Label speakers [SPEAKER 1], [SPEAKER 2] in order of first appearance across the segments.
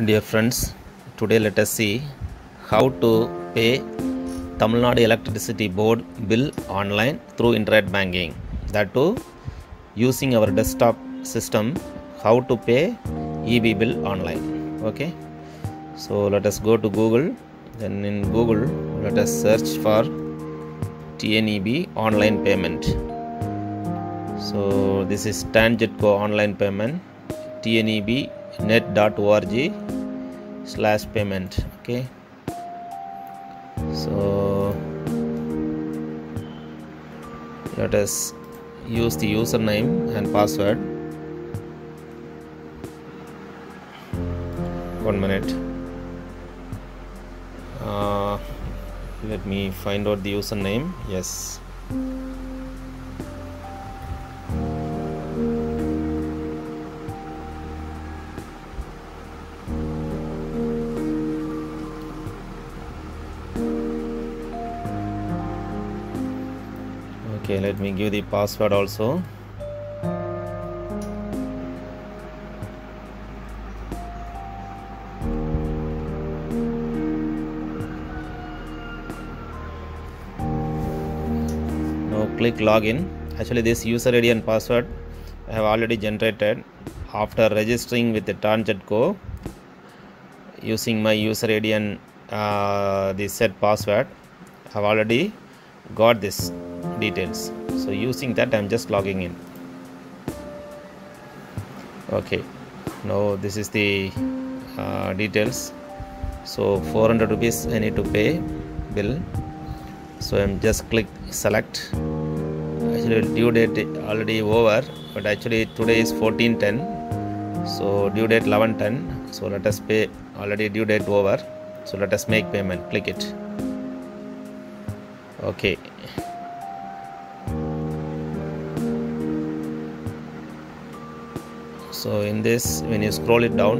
[SPEAKER 1] Dear friends, today let us see how to pay Tamil Nadu Electricity Board bill online through internet banking. That too using our desktop system, how to pay EB bill online. Okay, so let us go to Google. Then in Google, let us search for TNEB online payment. So this is TANGEDCO online payment, tnebnet.org/payment. Okay, so let us use the username and password. 1 minute. Let me find out the username. Yes. Okay, let me give the password also. Now click login. Actually this user ID and password I have already generated after registering with the TANGEDCO using my user ID and the set password. I have already got this details, so using that I am just logging in. Okay, now this is the details. So 400 rupees I need to pay bill, so I am just click select. Actually due date already over, but actually today is 14/10, so due date 11/10, so let us pay. Already due date over, so let us make payment. Click it. Okay, so in this, when you scroll it down,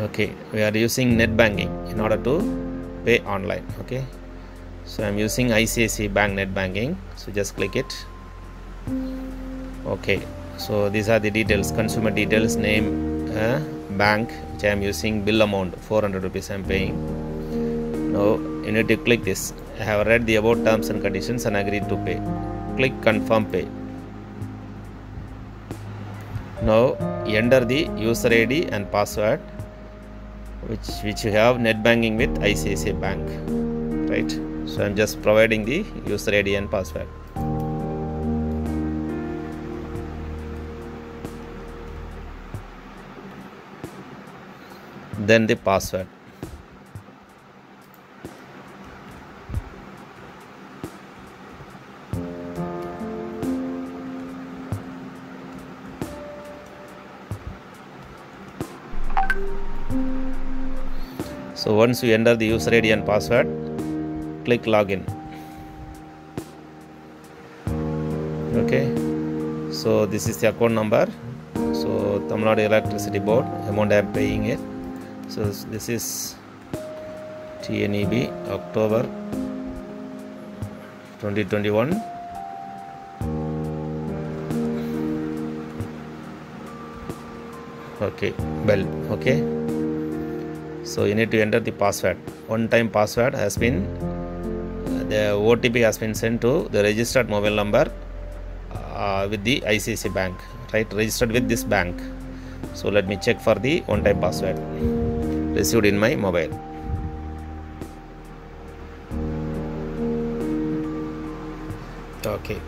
[SPEAKER 1] okay, we are using net banking in order to pay online. Okay, so I am using ICICI Bank net banking, so just click it. Okay, so these are the details, consumer details, name, bank which I am using, bill amount 400 rupees I am paying. Now you need to click this. I have read the above terms and conditions and agreed to pay. Click confirm pay. Now enter the user ID and password which you have net banking with ICICI Bank, right? So I am just providing the user ID and password. Then the password. So once you enter the user ID and password, click login. Okay, so this is the account number. So Tamil Nadu Electricity Board, amount I am paying it. So this is TNEB October 2021. Okay, bell. Okay, so you need to enter the password. One time password has been, the OTP has been sent to the registered mobile number with the ICICI Bank, right? Registered with this bank. So let me check for the one time password received in my mobile. Okay,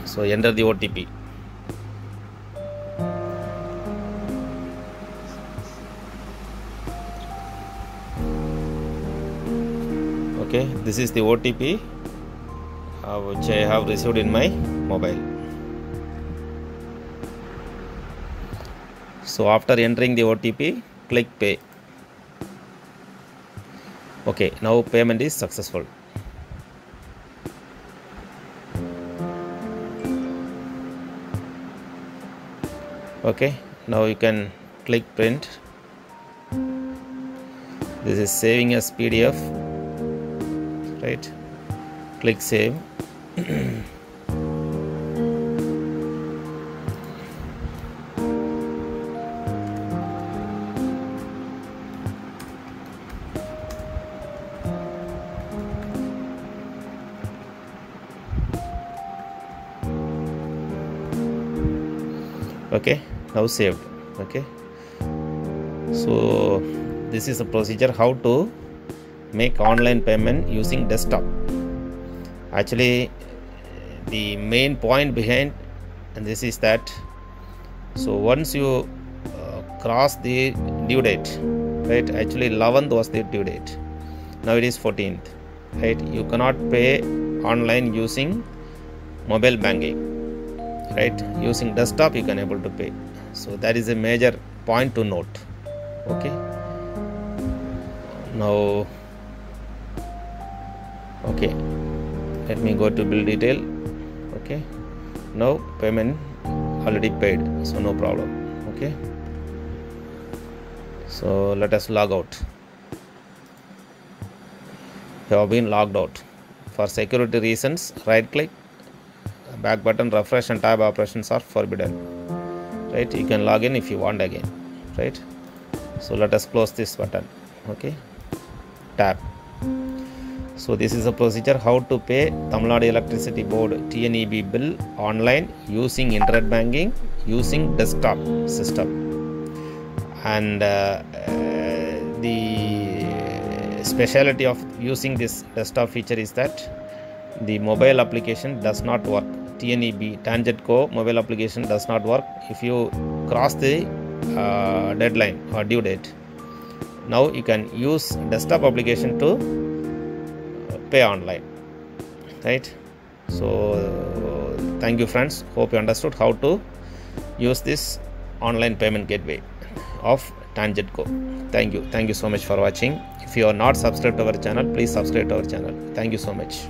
[SPEAKER 1] so enter the OTP. Okay, this is the OTP which I have received in my mobile. So after entering the OTP, click pay. Okay, now payment is successful. Okay, now you can click print. This is saving as PDF, right? Click save. Okay, now saved. Okay, so this is the procedure how to make online payment using desktop. Actually, the main point behind this is that, so once you cross the due date, right? Actually 11th was the due date, now it is 14th, right? You cannot pay online using mobile banking, right? Using desktop you can able to pay. So that is a major point to note. Okay, now okay, let me go to bill detail. Okay, now payment already paid, so no problem. Okay, so let us log out. You have been logged out. For security reasons, right click, back button, refresh and tab operations are forbidden, right? You can log in if you want again, right? So let us close this button. Okay, tab. So this is a procedure how to pay Tamil Nadu Electricity Board TNEB bill online using internet banking using desktop system. And the speciality of using this desktop feature is that the mobile application does not work. TNEB TangentCo mobile application does not work if you cross the deadline or due date. Now you can use desktop application to pay online, right? So thank you friends, hope you understood how to use this online payment gateway of TangentCo. Thank you so much for watching. If you are not subscribed to our channel, please subscribe to our channel. Thank you so much.